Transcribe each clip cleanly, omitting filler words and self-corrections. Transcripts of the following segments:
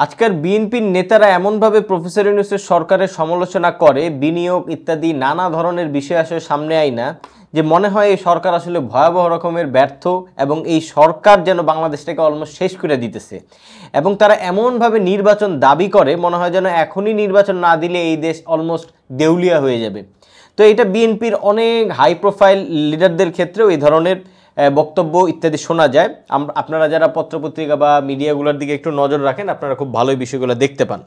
আজকের বিএনপির নেতারা এমনভাবে প্রফেসর ইউনূসের সরকারের সমালোচনা করে বিনিয়োগ ইত্যাদি নানা ধরনের বিষয় আসলে সামনে আয় না যে মনে হয় এই সরকার আসলে ভয়াবহ রকমের ব্যর্থ এবং এই সরকার যেন বাংলাদেশটাকে অলমোস্ট শেষ করে দিতেছে এবং তারা এমনভাবে নির্বাচন দাবি করে মনে হয় যেন এখনই নির্বাচন না দিলে এই দেশ অলমোস্ট দেউলিয়া হয়ে যাবে। তো এটা বিএনপির অনেক হাই প্রোফাইল লিডারদের ক্ষেত্রেও এই ধরনের বক্তব্য ইত্যাদি শোনা যায়। আপনারা যারা পত্রপত্রিকা বা মিডিয়াগুলোর দিকে একটু নজর রাখেন আপনারা খুব ভালোই বিষয়গুলো দেখতে পান।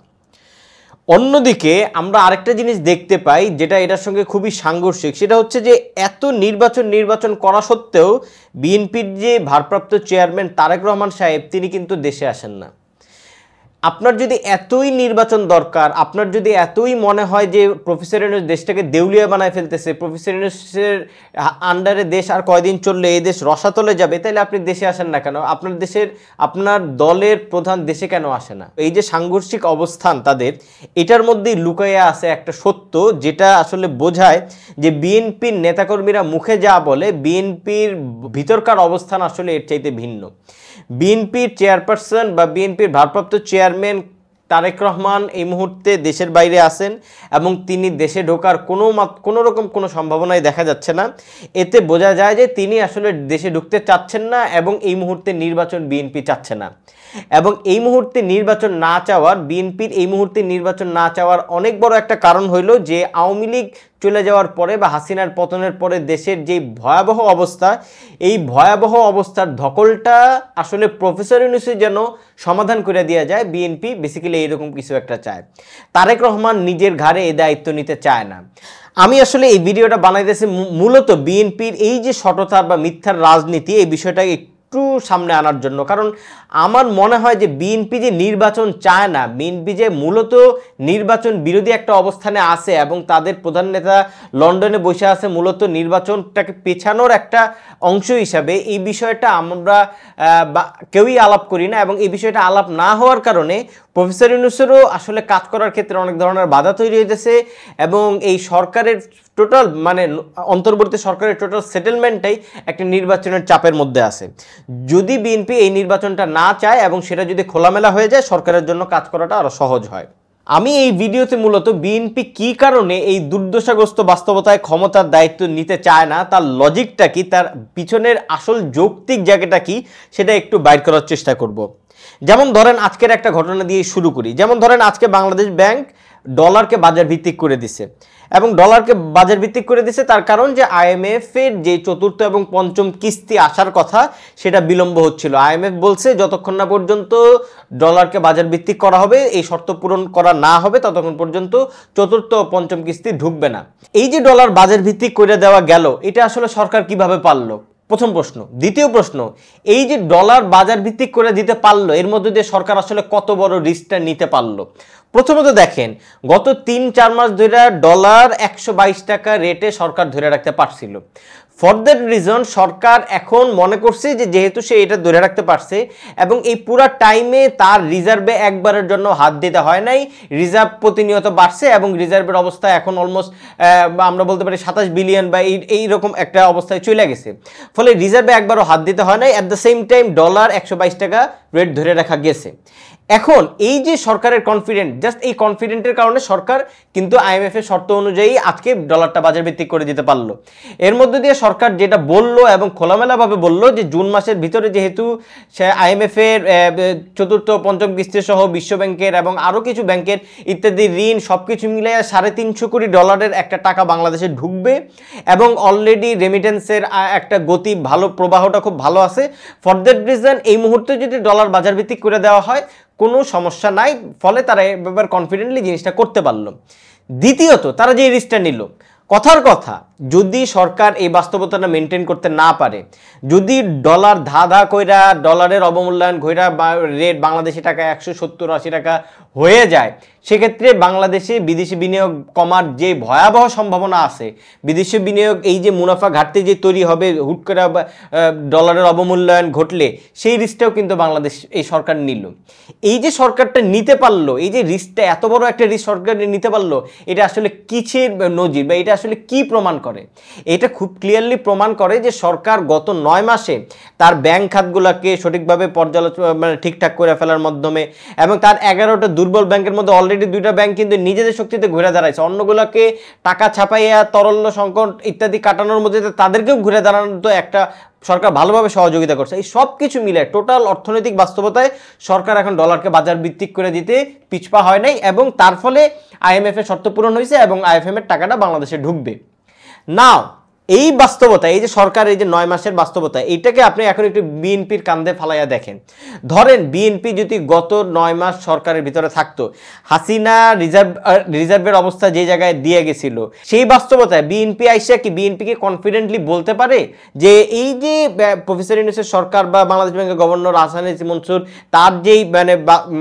অন্যদিকে আমরা আরেকটা জিনিস দেখতে পাই যেটা এটার সঙ্গে খুবই সাংঘর্ষিক, সেটা হচ্ছে যে এত নির্বাচন করা সত্ত্বেও বিএনপির যে ভারপ্রাপ্ত চেয়ারম্যান তারেক রহমান সাহেব তিনি কিন্তু দেশে আসেন না। আপনার যদি এতই নির্বাচন দরকার, আপনার যদি এতই মনে হয় যে প্রফেসর ইউনূস দেশটাকে দেউলিয়া বানায় ফেলতেছে, প্রফেসর ইউনূসের আন্ডারে দেশ আর কয়দিন চললে এই দেশ রসাতলে যাবে, তাহলে আপনি দেশে আসেন না কেন? আপনার দলের প্রধান দেশে কেন আসে না? এই যে সাংঘর্ষিক অবস্থান তাদের, এটার মধ্যেই লুকাইয়া আছে একটা সত্য যেটা আসলে বোঝায় যে বিএনপির নেতাকর্মীরা মুখে যা বলে বিএনপির ভিতরকার অবস্থান আসলে এর চাইতে ভিন্ন। বিএনপির চেয়ারপারসন বা বিএনপির ভারপ্রাপ্ত চেয়ারম্যান তারেক রহমান এই মুহূর্তে দেশের বাইরে আছেন এবং তিনি দেশে ঢোকার কোনো রকম কোনো সম্ভাবনাই দেখা যাচ্ছে না। এতে বোঝা যায় যে তিনি আসলে দেশে ঢুকতে চাচ্ছেন না এবং এই মুহূর্তে নির্বাচন বিএনপি চাচ্ছে না। এবং এই মুহূর্তে নির্বাচন না চাওয়ার, বিএনপির এই মুহূর্তে নির্বাচন না চাওয়ার অনেক বড় একটা কারণ হইল যে আওয়ামী লীগ চলে যাওয়ার পরে বা হাসিনার পতনের পরে দেশের যে ভয়াবহ অবস্থা, এই ভয়াবহ অবস্থার ধকলটা আসলে প্রফেসর ইউনূসের যেন সমাধান করে দেওয়া যায়, বিএনপি বেসিক্যালি এইরকম কিছু একটা চায়। তারেক রহমান নিজের ঘাড়ে এই দায়িত্ব নিতে চায় না। আমি আসলে এই ভিডিওটা বানাইতেছি মূলত বিএনপির এই যে সততার বা মিথ্যার রাজনীতি এই বিষয়টা একটু সামনে আনার জন্য। কারণ আমার মনে হয় যে বিএনপি যে নির্বাচন চায় না, বিএনপি যে মূলত নির্বাচন বিরোধী একটা অবস্থানে আছে এবং তাদের প্রধান নেতা লন্ডনে বসে আছে মূলত নির্বাচনটাকে পেছানোর একটা অংশ হিসাবে, এই বিষয়টা আমরা কেউই আলাপ করি না এবং এই বিষয়টা আলাপ না হওয়ার কারণে প্রফেসর ইউনূসেরও আসলে কাজ করার ক্ষেত্রে অনেক ধরনের বাধা তৈরি হইতেছে এবং এই সরকারের টোটাল অন্তর্বর্তী সরকারের টোটাল সেটেলমেন্টটাই একটা নির্বাচনের চাপের মধ্যে আছে। যদি বিএনপি এই নির্বাচনটা না চায় এবং সেটা যদি খোলামেলা হয়ে যায়, সরকারের জন্য কাজ করাটা আরো সহজ হয়। আমি এই ভিডিওতে মূলত বিএনপি কি কারণে এই দুর্দশাগ্রস্ত বাস্তবতায় ক্ষমতার দায়িত্ব নিতে চায় না, তার লজিকটা কি, তার পিছনের আসল যৌক্তিক জায়গাটা কি, সেটা একটু বাইর করার চেষ্টা করব। যেমন ধরেন আজকের একটা ঘটনা দিয়ে শুরু করি। যেমন ধরেন আজকে বাংলাদেশ ব্যাংক ডলারকে বাজার ভিত্তিক করে দিছে এবং ডলারকে বাজার ভিত্তিক করে দিছে তার কারণ যে আইএমএফ এর যে চতুর্থ এবং পঞ্চম কিস্তি আসার কথা সেটা বিলম্ব হচ্ছিল। আইএমএফ বলছে যতক্ষণ না পর্যন্ত ডলারকে বাজার ভিত্তিক করা হবে, এই শর্ত পূরণ করা না হবে, ততক্ষণ পর্যন্ত চতুর্থ ও পঞ্চম কিস্তি ঢুকবে না। এই যে ডলার বাজার ভিত্তিক করে দেওয়া গেল, এটা আসলে সরকার কিভাবে পারলো? প্রথম প্রশ্ন। দ্বিতীয় প্রশ্ন, এই যে ডলার বাজার ভিত্তিক করে দিতে পারলো, এর মধ্যে দিয়ে সরকার আসলে কত বড় রিস্কটা নিতে পারলো? প্রথমত দেখেন, গত 3-4 মাস ধরে ডলার 122 টাকা রেটে সরকার ধরে রাখতে পারছিল। ফর দ্যাট রিজন সরকার এখন মনে করছে যে যেহেতু সে এটা ধরে রাখতে পারছে এবং এই পুরো টাইমে তার রিজার্ভে একবারের জন্য হাত দিতে হয় নাই, রিজার্ভ প্রতিনিয়ত বাড়ছে এবং রিজার্ভের অবস্থা এখন অলমোস্ট আমরা বলতে পারি 27 বিলিয়ন বা এইরকম একটা অবস্থায় চলে গেছে। ফলে রিজার্ভে একবারও হাত দিতে হয় নাই। At the same time dollar 122 টাকা রেট ধরে রাখা গেছে। এখন এই যে সরকারের কনফিডেন্ট, জাস্ট এই কনফিডেন্টের কারণে সরকার কিন্তু আইএমএফ এর শর্ত অনুযায়ী আজকে ডলারটা বাজার ভিত্তিক করে দিতে পারলো। এর মধ্যে দিয়ে সরকার যেটা বললো এবং খোলামেলাভাবে বললো যে জুন মাসের ভিতরে যেহেতু সে আইএমএফ এর চতুর্থ পঞ্চম কিস্তি সহ বিশ্ব ব্যাংকের এবং আরও কিছু ব্যাংকের ইত্যাদি ঋণ সবকিছু মিলে 350 কোটি ডলারের একটা টাকা বাংলাদেশে ঢুকবে এবং অলরেডি রেমিটেন্সের একটা গতি ভালো, প্রবাহটা খুব ভালো আছে। ফর দ্যাট রিজন এই মুহূর্তে যদি ডলার বাজার ভিত্তিক করে দেওয়া হয় কোনো সমস্যা নাই, ফলে তারা এবার কনফিডেন্টলি জিনিসটা করতে পারলো। দ্বিতীয়ত, তারা যে রিস্কটা নিল, কথার কথা যদি সরকার এই বাস্তবতাটা মেনটেন করতে না পারে, যদি ডলার ধা কইরা ডলারের অবমূল্যায়ন ঘইরা রেট বাংলাদেশি টাকা 170-80 টাকা হয়ে যায়, সেক্ষেত্রে বাংলাদেশে বিদেশি বিনিয়োগ কমার যে ভয়াবহ সম্ভাবনা আছে, বিদেশি বিনিয়োগ এই যে মুনাফা ঘাটতি যে তৈরি হবে হুট করে ডলারের অবমূল্যায়ন ঘটলে, সেই রিস্কটাও কিন্তু বাংলাদেশ এই সরকার নিল। এই যে সরকারটা নিতে পারলো, এই যে রিস্কটা, এত বড় একটা রিস্ক সরকার নিতে পারলো, এটা আসলে কিসের নজির বা এটা আসলে কি প্রমাণ করে? এটা খুব ক্লিয়ারলি প্রমাণ করে যে সরকার গত 9 মাসে তার ব্যাংক খাতগুলোকে সঠিকভাবে পর্যালোচনা মানে ঠিকঠাক করে ফেলার মাধ্যমে, এবং তার 11টা দুর্বল ব্যাংকের মধ্যে অলরেডি 2টা ব্যাংক কিন্তু নিজেদের শক্তিতে ঘুরে দাঁড়াইছে, অন্যগুলোকে টাকা ছাপাইয়া তরল্য সংকট ইত্যাদি কাটানোর মধ্যে তাদেরকেও ঘুরে দাঁড়ানোর তো একটা সরকার ভালোভাবে সহযোগিতা করছে। এই সব কিছু মিলে টোটাল অর্থনৈতিক বাস্তবতায় সরকার এখন ডলারকে বাজার ভিত্তিক করে দিতে পিছপা হয় নাই, এবং তার ফলে IMF এর শর্ত পূরণ হয়েছে এবং IMF এর টাকাটা বাংলাদেশে ঢুকবে। নাও এই বাস্তবতা, এই যে সরকার এই যে 9 মাসের বাস্তবতা, এইটাকে আপনি এখন একটু বিএনপির কান্দে ফালাইয়া দেখেন। ধরেন বিএনপি যদি গত 9 মাস সরকারের ভিতরে থাকতো, হাসিনা রিজার্ভের অবস্থা যে জায়গায় দিয়ে গেছিল, সেই বাস্তবতায় বিএনপি আইসা কি বিএনপিকে কনফিডেন্টলি বলতে পারে যে এই যে প্রফেসর ইউনূসের সরকার বা বাংলাদেশ ব্যাংকের গভর্নর আহসান মনসুর তার যেই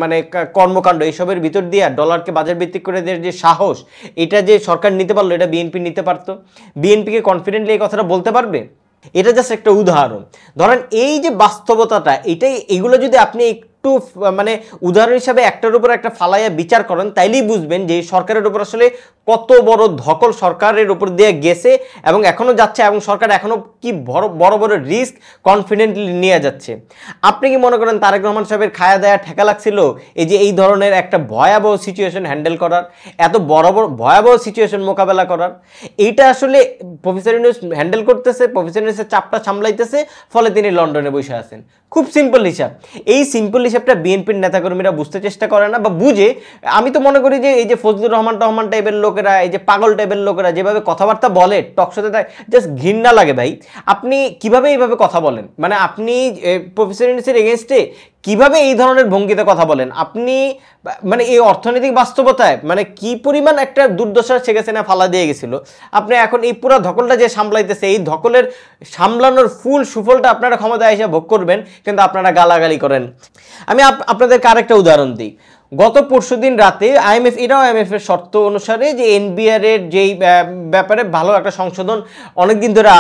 মানে কর্মকাণ্ড, এইসবের ভিতর দিয়ে ডলারকে বাজার ভিত্তিক করে দেওয়ার যে সাহস, এটা যে সরকার নিতে পারলো, এটা বিএনপি নিতে পারতো? বিএনপিকে কনফিডেন্ট এই কথাটা বলতে পারবে? এটা জাস্ট একটা উদাহরণ। ধরেন এই যে বাস্তবতাটা, এগুলো যদি আপনি একটু মানে উদাহরণ হিসাবে একটার উপর একটা ফালাইয়া বিচার করেন, তাইলেই বুঝবেন যে সরকারের উপর আসলে কত বড় ধকল সরকারের উপর দিয়ে গেছে এবং এখনো যাচ্ছে, এবং সরকার এখনো কি বড় বড় রিস্ক কনফিডেন্টলি নিয়ে যাচ্ছে। আপনি কি মনে করেন তারেক রহমান সাহেবের খায়া দেয়া ঠেকা লাগছিল এই ধরনের একটা ভয়াবহ সিচুয়েশন হ্যান্ডেল করার, এত বড় ভয়াবহ সিচুয়েশন মোকাবেলা করার? এইটা আসলে প্রফেসর ইউনূস হ্যান্ডেল করতেছে, প্রফেসর ইউনূসের চাপটা সামলাইতেছে, ফলে তিনি লন্ডনে বসে আছেন। খুব সিম্পল হিসাব। এই সিম্পল হিসাবটা বিএনপির নেতাকর্মীরা বুঝতে চেষ্টা করে না বা বুঝে। আমি তো মনে করি যে এই যে ফজলুর রহমান টাইপের লোকেরা, এই যে পাগল টাইপের লোকেরা যেভাবে কথাবার্তা বলে টকশোতে, তাই জাস্ট ঘৃণা লাগে ভাই। আপনি কিভাবে এইভাবে কথা বলেন? মানে আপনি প্রফেসর ইউনূসের এগেনস্টে কিভাবে এই ধরনের ভঙ্গিতে কথা বলেন? আপনি মানে এই অর্থনৈতিক বাস্তবতায় মানে কি পরিমাণ একটা দুর্দশা শেখেছে না ফালা দিয়ে গেছিল, আপনি এখন এই পুরো ধকলটা যে সামলাইতেছে, এই ধকলের সামলানোর ফুল সুফলটা আপনারা ক্ষমতায় এসে ভোগ করবেন, কিন্তু আপনারা গালাগালি করেন। আমি আপনাদেরকে আরেকটা উদাহরণ দিই। গত পরশুদিন রাতে এটাও IMF এর শর্ত অনুসারে যে NBR এর যেই ব্যাপারে ভালো একটা সংশোধন অনেকদিন ধরে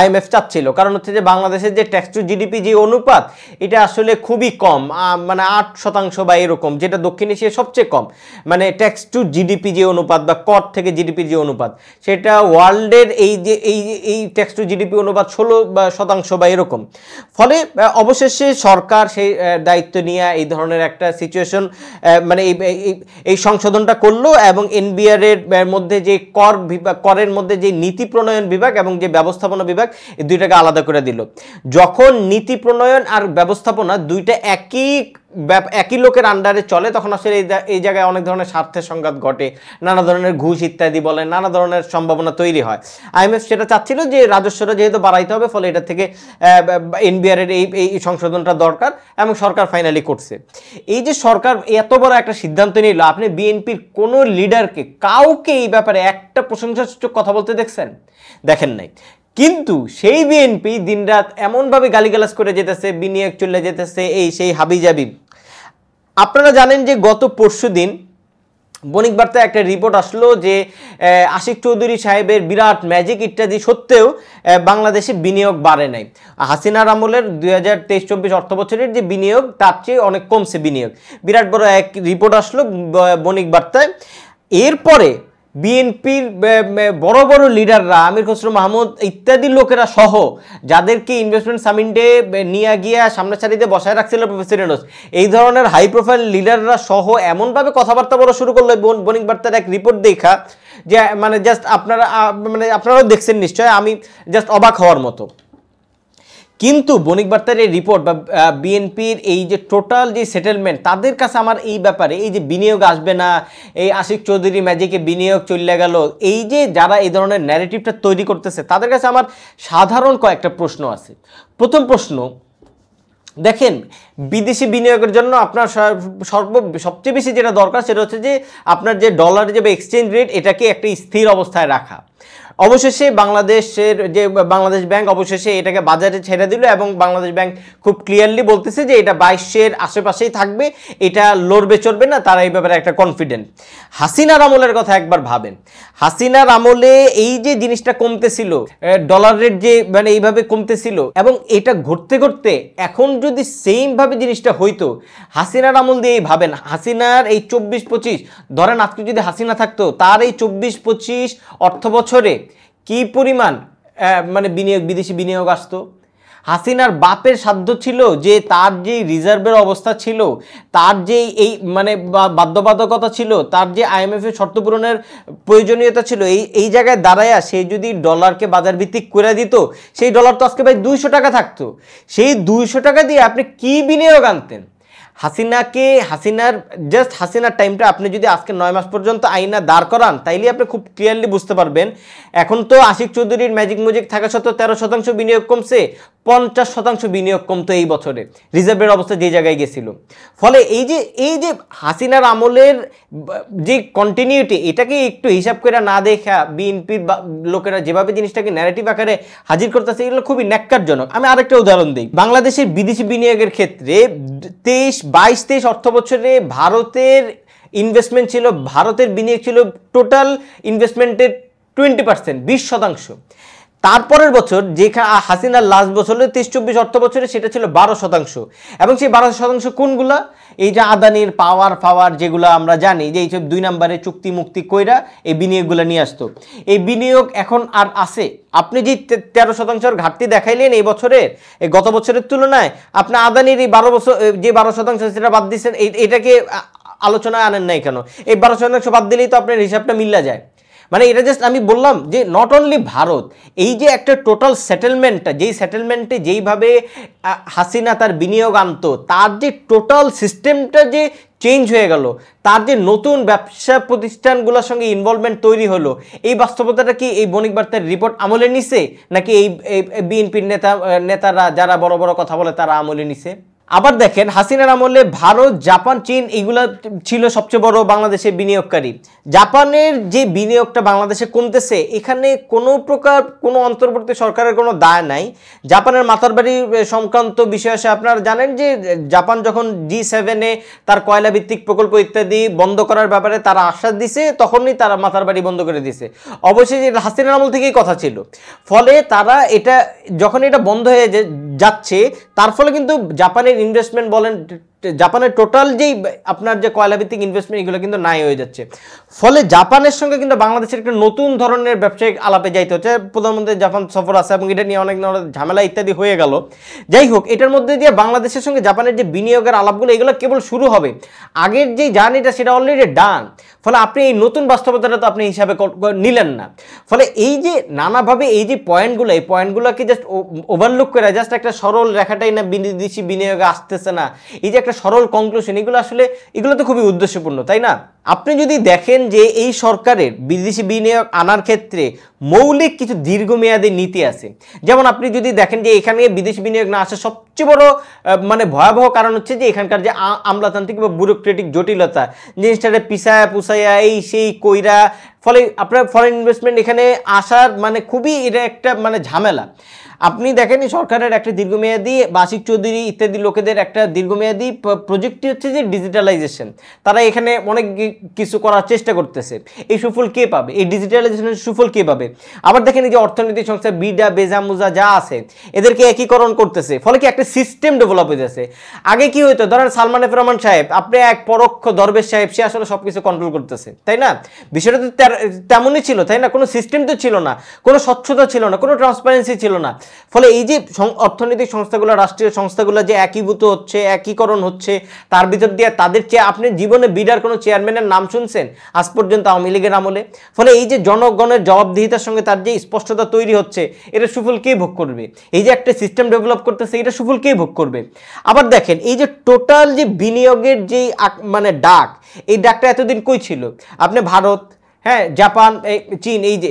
IMF চাচ্ছিল। কারণ হচ্ছে যে বাংলাদেশের যে ট্যাক্স টু জিডিপি যে অনুপাত, এটা আসলে খুবই কম, মানে 8% বা এরকম, যেটা দক্ষিণ এশিয়ার সবচেয়ে কম। মানে ট্যাক্স টু জিডিপি যে অনুপাত বা কর থেকে জিডিপির যে অনুপাত, সেটা ওয়ার্ল্ডের এই ট্যাক্স টু জিডিপি অনুপাত 16% বা এরকম। ফলে অবশেষে সরকার সেই দায়িত্ব নিয়ে এই ধরনের একটা সিচুয়েশন মানে এই সংশোধনটা করলো, এবং NBR এর মধ্যে যে করের মধ্যে যে নীতি প্রণয়ন বিভাগ এবং যে ব্যবস্থাপনা বিভাগ, এই দুইটাকে আলাদা করে দিল। যখন নীতি প্রণয়ন আর ব্যবস্থাপনা দুইটা একই লোকের আন্ডারে চলে, তখন আসলে এই জায়গায় অনেক ধরনের স্বার্থের সংঘাত ঘটে, নানা ধরনের ঘুষ ইত্যাদি বলে নানা ধরনের সম্ভাবনা তৈরি হয়। IMF সেটা চাচ্ছিল যে রাজস্বটা যেহেতু বাড়াইতে হবে, ফলে এটা থেকে NBR এর এই সংশোধনটা দরকার, এবং সরকার ফাইনালি করছে। এই যে সরকার এত বড় একটা সিদ্ধান্ত নিল, আপনি বিএনপির কোনো লিডারকে, কাউকে এই ব্যাপারে একটা প্রশংসাসূচক কথা বলতে দেখেন নাই। কিন্তু সেই বিএনপি দিনরাত এমনভাবে গালিগালাজ করে যেতেছে, বিনিয়োগ চলে যেতেছে, এই সেই হাবিজাবি। আপনারা জানেন যে গত পরশুদিন বণিক বার্তায় একটা রিপোর্ট আসলো যে আশিক চৌধুরী সাহেবের বিরাট ম্যাজিক ইত্যাদি সত্ত্বেও বাংলাদেশে বিনিয়োগ বাড়ে নাই। হাসিনার আমলের 2023-24 অর্থ বছরের যে বিনিয়োগ, তার চেয়ে অনেক কমছে বিনিয়োগ। বিরাট বড় এক রিপোর্ট আসলো বণিক বার্তায়। এরপরে বিএনপির বড় বড় লিডাররা, আমির খসরু মাহমুদ ইত্যাদি লোকেরা সহ, যাদেরকে ইনভেস্টমেন্ট সামিটে নিয়ে গিয়ে সামনে সারিতে বসায় রাখছিল প্রফেসর ইউনূস, এই ধরনের হাই প্রোফাইল লিডাররা সহ এমনভাবে কথাবার্তা বলা শুরু করলো বণিক বার্তার এক রিপোর্ট দেখা, যে মানে জাস্ট আপনারাও দেখছেন নিশ্চয়, আমি জাস্ট অবাক হওয়ার মতো। কিন্তু বণিক বার্তার এই রিপোর্ট বা বিএনপির এই যে টোটাল যে সেটেলমেন্ট, তাদের কাছে আমার এই ব্যাপারে, এই যে বিনিয়োগ আসবে না, এই আশিক চৌধুরী ম্যাজিকে বিনিয়োগ চলে গেল, এই যে যারা এই ধরনের ন্যারেটিভটা তৈরি করতেছে, তাদের কাছে আমার সাধারণ কয়েকটা প্রশ্ন আছে। প্রথম প্রশ্ন, দেখেন বিদেশি বিনিয়োগের জন্য আপনার সবচেয়ে বেশি যেটা দরকার, সেটা হচ্ছে যে আপনার যে ডলারের যে এক্সচেঞ্জ রেট, এটাকে একটা স্থির অবস্থায় রাখা। অবশেষে বাংলাদেশের যে বাংলাদেশ ব্যাংক অবশেষে এটাকে বাজারে ছেড়ে দিল এবং বাংলাদেশ ব্যাংক খুব ক্লিয়ারলি বলতেছে যে এটা 22-এর আশেপাশেই থাকবে, এটা লড়বে চড়বে না, তারা এই ব্যাপারে একটা কনফিডেন্ট। হাসিনার আমলের কথা একবার ভাবেন, হাসিনার আমলে এই যে জিনিসটা কমতেছিল, ডলার রেট যে মানে এইভাবে কমতেছিল এবং এটা ঘটতে ঘটতে এখন যদি সেমভাবে জিনিসটা হইতো, হাসিনার আমল দিয়েই ভাবেন, হাসিনার এই 24-25 ধরেন আজকে যদি হাসিনা থাকতো, তার এই 24-25 অর্থ বছরে কি পরিমাণ মানে বিদেশি বিনিয়োগ আসতো। হাসিনার বাপের সাধ্য ছিল যে তার যে রিজার্ভের অবস্থা ছিল, তার যে এই মানে বাধ্যবাধকতা ছিল, তার যে IMF এর শর্ত পূরণের প্রয়োজনীয়তা ছিল, এই জায়গায় দাঁড়ায়া সে যদি ডলারকে বাজার ভিত্তিক করে দিত, সেই ডলার তো আজকে ভাই 200 টাকা থাকতো। সেই 200 টাকা দিয়ে আপনি কি বিনিয়োগ আনতেন? হাসিনার টাইমটা আপনি যদি আজকে 9 মাস পর্যন্ত আইনা দাঁড় করান, তাইলে আপনি খুব ক্লিয়ারলি বুঝতে পারবেন। এখন তো আশিক চৌধুরীর ম্যাজিক মুজিক থাকা সত্ত্বেও 13% বিনিয়োগ কমছে, 50% বিনিয়োগ কমতো এই বছরে, রিজার্ভের অবস্থা যে জায়গায় গেছিল। ফলে এই যে হাসিনার আমলের যে কন্টিনিউটি, এটাকে একটু হিসাব করে না দেখা বিএনপির লোকেরা যেভাবে জিনিসটাকে ন্যারেটিভ আকারে হাজির করতেছে, এগুলো খুবই ন্যাক্কারজনক। আমি আরেকটা উদাহরণ দিই, বাংলাদেশের বিদেশি বিনিয়োগের ক্ষেত্রে 22-23 অর্থ বছরে ভারতের ইনভেস্টমেন্ট ছিল, ভারতের বিনিয়োগ ছিল টোটাল ইনভেস্টমেন্টের 20%, 20%। তারপরের বছর যে হাসিনার লাস্ট বছর 23-24 অর্থ বছরে সেটা ছিল 12%। এবং সেই 12% কোনগুলা? এই যে আদানির পাওয়ার যেগুলো আমরা জানি যে এইসব 2 নম্বরে চুক্তি মুক্তি কইরা এই বিনিয়োগগুলো নিয়ে আসতো, এই বিনিয়োগ এখন আর আছে? আপনি যে 13% ঘাটতি দেখাইলেন এই বছরের, এই গত বছরের তুলনায়, আপনি আদানির এই 12% সেটা বাদ দিচ্ছেন, এটাকে আলোচনায় আনেন নাই কেন? এই 12% বাদ দিলেই তো আপনার হিসাবটা মিল্লা যায়। মানে এটা জাস্ট আমি বললাম যে নট অনলি ভারত, এই যে একটা টোটাল সেটেলমেন্টটা, যেই সেটেলমেন্টে যেইভাবে হাসিনা তার বিনিয়োগ আনতো, তার যে টোটাল সিস্টেমটা যে চেঞ্জ হয়ে গেল, তার যে নতুন ব্যবসা প্রতিষ্ঠানগুলোর সঙ্গে ইনভলভমেন্ট তৈরি হলো, এই বাস্তবতাটা কি এই বণিক বার্তার রিপোর্ট আমলে নিছে, নাকি এই বিএনপির নেতারা যারা বড় বড় কথা বলে তারা আমলে নিছে? আবার দেখেন, হাসিনার আমলে ভারত, জাপান, চীন এইগুলা ছিল সবচেয়ে বড় বাংলাদেশে বিনিয়োগকারী। জাপানের যে বিনিয়োগটা বাংলাদেশে কমতেছে, এখানে কোনো প্রকার কোনো অন্তর্বর্তী সরকারের কোনো দায় নাই। জাপানের মাতারবাড়ি সংক্রান্ত বিষয় আসে, আপনারা জানেন যে জাপান যখন G7-এ তার কয়লা ভিত্তিক প্রকল্প ইত্যাদি বন্ধ করার ব্যাপারে তারা আশ্বাস দিছে, তখনই তারা মাতারবাড়ি বন্ধ করে দিছে। অবশ্যই হাসিনার আমল থেকেই কথা ছিল। ফলে তারা এটা যখন এটা বন্ধ হয়ে যাচ্ছে, তার ফলে কিন্তু জাপানের ইনভেস্টমেন্ট বলেন, জাপানের টোটাল যেই আপনার যে কয়লাভিত্তিক ইনভেস্টমেন্ট, এগুলো কিন্তু নাই হয়ে যাচ্ছে। ফলে জাপানের সঙ্গে কিন্তু বাংলাদেশের একটা নতুন ধরনের ব্যবসায়িক আলাপে যাইতে হচ্ছে। প্রধানমন্ত্রী জাপান সফর আছে এবং এটা নিয়ে অনেক ঝামেলা ইত্যাদি হয়ে গেল। যাই হোক, এটার মধ্যে দিয়ে বাংলাদেশের সঙ্গে জাপানের যে বিনিয়োগের আলাপগুলো, এগুলো কেবল শুরু হবে। আগের যে জার্নিটা সেটা অলরেডি ডান। ফলে আপনি এই নতুন বাস্তবতাটা তো আপনি হিসাবে নিলেন না। ফলে এই যে নানাভাবে এই যে পয়েন্টগুলো, এই পয়েন্টগুলোকে জাস্ট ওভারলুক করে জাস্ট একটা সরল রেখাটাই না বিদেশি বিনিয়োগে আসতেছে না, এই যে একটা সরল কনক্লুশন, এগুলো তো খুবই উদ্দেশ্যপূর্ণ, তাই না? আপনি যদি দেখেন যে এই সরকারের বিদেশি বিনিয়োগ আনার ক্ষেত্রে মৌলিক কিছু দীর্ঘমেয়াদী নীতি আছে। যেমন আপনি যদি দেখেন যে এখানে বিদেশি বিনিয়োগ না আসার সবচেয়ে বড় মানে ভয়াবহ কারণ হচ্ছে যে এখানকার যে আমলাতান্ত্রিক বা ব্যুরোক্রেটিক জটিলতা, জিনিসটাকে পিছায়া পুষায়া এই সেই কইরা, ফলে আপনার ফরেন ইনভেস্টমেন্ট এখানে আসার মানে খুবই এটা একটা মানে ঝামেলা। আপনি দেখেন সরকারের একটা দীর্ঘমেয়াদী, আশিক চৌধুরী ইত্যাদি লোকেদের একটা দীর্ঘমেয়াদী প্রজেক্টই হচ্ছে যে ডিজিটালাইজেশন। তারা এখানে অনেক কিছু করার চেষ্টা করতেছে। এই সুফল কে পাবে? এই ডিজিটালাইজেশনের সুফল কে পাবে? আবার দেখেন এই যে অর্থনৈতিক সংস্থা বিডা, বেজা, মুজা যা আছে, এদেরকে একীকরণ করতেছে। ফলে কি একটা সিস্টেম ডেভেলপ হয়ে যাচ্ছে। আগে কি হইতো, ধরেন সালমান এফ রহমান সাহেব, আপনি এক পরোক্ষ দরবেশ সাহেব, সে আসলে সবকিছু কন্ট্রোল করতেছে, তাই না? বিষয়টা তো তেমনই ছিল, তাই না? কোনো সিস্টেম তো ছিল না, কোনো স্বচ্ছতা ছিল না, কোনো ট্রান্সপারেন্সি ছিল না। ফলে এই যে অর্থনৈতিক সংস্থাগুলো, রাষ্ট্রীয় সংস্থাগুলো যে একীভূত হচ্ছে, একীকরণ হচ্ছে, তার ভিতর দিয়ে তাদের আপনি জীবনে বিডার কোনো চেয়ারম্যানের নাম শুনছেন আজ পর্যন্ত আওয়ামী লীগের আমলে? ফলে এই যে জনগণের জবাবদিহিতার সঙ্গে তার যে স্পষ্টতা তৈরি হচ্ছে, এটা সুফল কে ভোগ করবে? এই যে একটা সিস্টেম ডেভেলপ করতেছে, এটা সুফল কে ভোগ করবে? আবার দেখেন এই যে টোটাল যে বিনিয়োগের যে মানে ডাক, এই ডাকটা এতদিন কই ছিল? আপনি ভারত, হ্যাঁ, জাপান, চীন, এই যে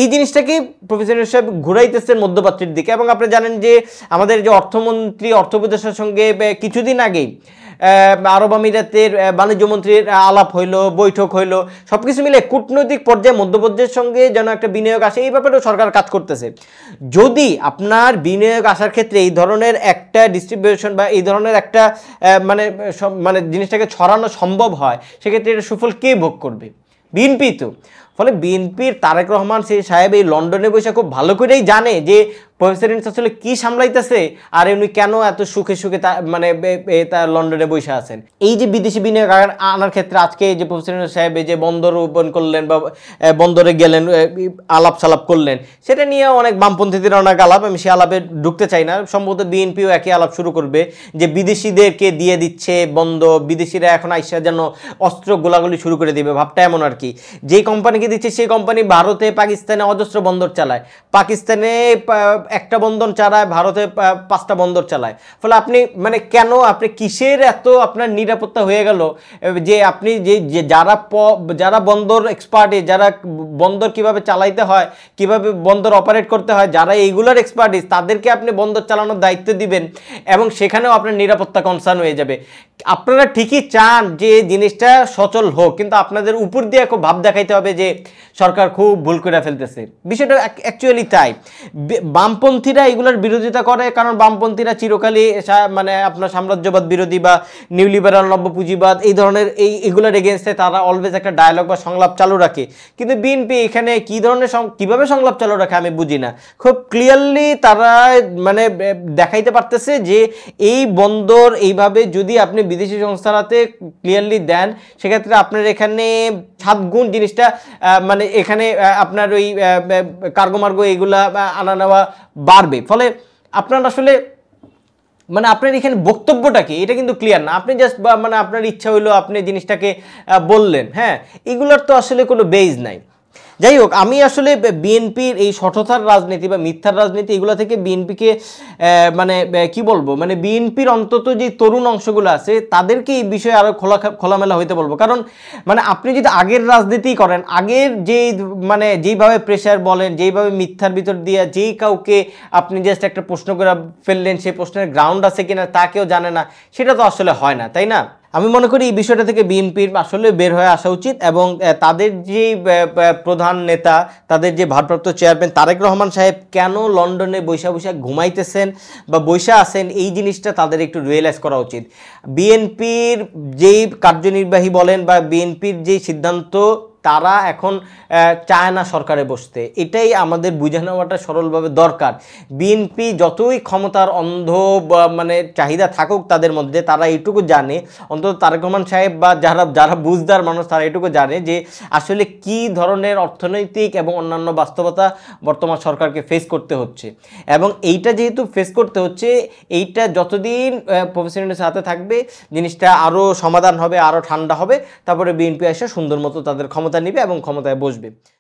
এই জিনিসটাকে প্রফেসর ইউনূস সাহেব ঘুরাইতেছেন মধ্যপ্রাচ্যের দিকে। এবং আপনি জানেন যে আমাদের যে অর্থমন্ত্রী অর্থ উপদেষ্টার সঙ্গে কিছুদিন আগেই আরব আমিরাতের বাণিজ্য মন্ত্রীর আলাপ হইলো, বৈঠক হইলো, সব কিছু মিলে কূটনৈতিক পর্যায়ে মধ্যপ্রাচ্যের সঙ্গে যেন একটা বিনিয়োগ আসে, এই ব্যাপারেও সরকার কাজ করতেছে। যদি আপনার বিনিয়োগ আসার ক্ষেত্রে এই ধরনের একটা ডিস্ট্রিবিউশন বা এই ধরনের একটা মানে জিনিসটাকে ছড়ানো সম্ভব হয়, সেক্ষেত্রে এটা সুফল কে ভোগ করবে? বিএনপি তো। ফলে বিএনপির তারেক রহমান সেই সাহেব এই লন্ডনে বসে খুব ভালো করেই জানে যে প্রফেসর ইউনূস আসলে কি সামলাইতেছে আর উনি কেন এত সুখে সুখে তার লন্ডনে বসে আছেন। এই যে বিদেশি বিনিয়োগ আনার ক্ষেত্রে আজকে যে প্রফেসর ইউনূস সাহেব যে বন্দর ওপেন করলেন বা বন্দরে গেলেন, আলাপ সালাপ করলেন, সেটা নিয়ে অনেক বামপন্থীদের অনেক আলাপ, আমি সে আলাপে ঢুকতে চাই না। সম্ভবত বিএনপিও একই আলাপ শুরু করবে যে বিদেশিদেরকে দিয়ে দিচ্ছে বন্ধ, বিদেশিরা এখন আইসা যেন অস্ত্র গোলাগুলি শুরু করে দিবে, ভাবটা এমন আর কি। যেই কোম্পানিকে দিচ্ছে সেই কোম্পানি ভারতে পাকিস্তানে অজস্র বন্দর চালায়, পাকিস্তানে একটা বন্দর চালায়, ভারতে 5টা বন্দর চালায়। ফলে আপনি মানে কেন আপনি কিসের এত আপনার নিরাপত্তা হয়ে গেল যে আপনি যে যারা বন্দর এক্সপার্টিস, যারা বন্দর কিভাবে চালাইতে হয়, কিভাবে বন্দর অপারেট করতে হয়, যারা এইগুলোর এক্সপার্টিস, তাদেরকে আপনি বন্দর চালানোর দায়িত্ব দিবেন এবং সেখানেও আপনার নিরাপত্তা কনসার্ন হয়ে যাবে। আপনারা ঠিকই চান যে জিনিসটা সচল হোক, কিন্তু আপনাদের উপর দিয়ে খুব ভাব দেখাইতে হবে যে সরকার খুব ভুল করে ফেলতেছে। বিষয়টা অ্যাকচুয়ালি তাই। বামপন্থীরা এগুলোর বিরোধিতা করে, কারণ বামপন্থীরা চিরকালই মানে আপনার সাম্রাজ্যবাদ বিরোধী বা নিউ লিবারাল নব্যপুঁজিবাদ এই ধরনের এগুলোর এগেনস্টে তারা অলওয়েজ একটা ডায়ালগ বা সংলাপ চালু রাখে। কিন্তু বিএনপি এখানে কী ধরনের কীভাবে সংলাপ চালু রাখে আমি বুঝি না। খুব ক্লিয়ারলি তারা মানে দেখাইতে পারতেছে যে এই বন্দর এইভাবে যদি আপনি বিদেশি সংস্থার হাতে ক্লিয়ারলি দেন, সেক্ষেত্রে আপনার এখানে 7 গুণ জিনিসটা মানে এখানে আপনার ওই কার্গো মার্গো এইগুলা আনা নেওয়া বাড়বে। ফলে আপনার আসলে মানে আপনার এখানে বক্তব্যটা কি এটা কিন্তু ক্লিয়ার না। আপনি জাস্ট মানে আপনার ইচ্ছা হইলো আপনি জিনিসটাকে বললেন, হ্যাঁ, এগুলোর তো আসলে কোনো বেজ নাই। যাই হোক, আমি আসলে বিএনপির এই সঠতার রাজনীতি বা মিথ্যার রাজনীতি এগুলো থেকে বিএনপিকে মানে কি বলবো, মানে বিএনপির অন্তত যে তরুণ অংশগুলো আছে তাদেরকে এই বিষয়ে আরও খোলামেলা হইতে বলবো। কারণ মানে আপনি যদি আগের রাজনীতি করেন, আগের মানে যেইভাবে প্রেশার বলেন, যেইভাবে মিথ্যার ভিতর দিয়ে যেই কাউকে আপনি জাস্ট একটা প্রশ্ন করে ফেললেন, সেই প্রশ্নের গ্রাউন্ড আছে কিনা তা কেউ জানে না, সেটা তো আসলে হয় না, তাই না? আমি মনে করি এই বিষয়টা থেকে বিএনপির আসলে বের হয়ে আসা উচিত এবং তাদের যে প্রধান নেতা, তাদের যে ভারপ্রাপ্ত চেয়ারম্যান তারেক রহমান সাহেব কেন লন্ডনে বৈশা ঘুমাইতেছেন বা বৈশা আছেন, এই জিনিসটা তাদের একটু রিয়েলাইজ করা উচিত। বিএনপির যেই কার্যনির্বাহী বলেন বা বিএনপির যেই সিদ্ধান্ত, তারা এখন চায় না সরকারে বসতে, এটাই আমাদের বুঝে নেওয়াটা সরলভাবে দরকার। বিএনপি যতই ক্ষমতার অন্ধ মানে চাহিদা থাকুক তাদের মধ্যে, তারা এইটুকু জানে, অন্তত তারেক রহমান সাহেব বা যারা বুঝদার মানুষ তারা এইটুকু জানে যে আসলে কি ধরনের অর্থনৈতিক এবং অন্যান্য বাস্তবতা বর্তমান সরকারকে ফেস করতে হচ্ছে। এবং এইটা যেহেতু ফেস করতে হচ্ছে, এইটা যতদিন প্রফেসর ইউনূসের হাতে থাকবে জিনিসটা আরও সমাধান হবে, আরও ঠান্ডা হবে, তারপরে বিএনপি এসে সুন্দর মতো তাদের ক্ষমতা নিবে এবং ক্ষমতায় বসবে।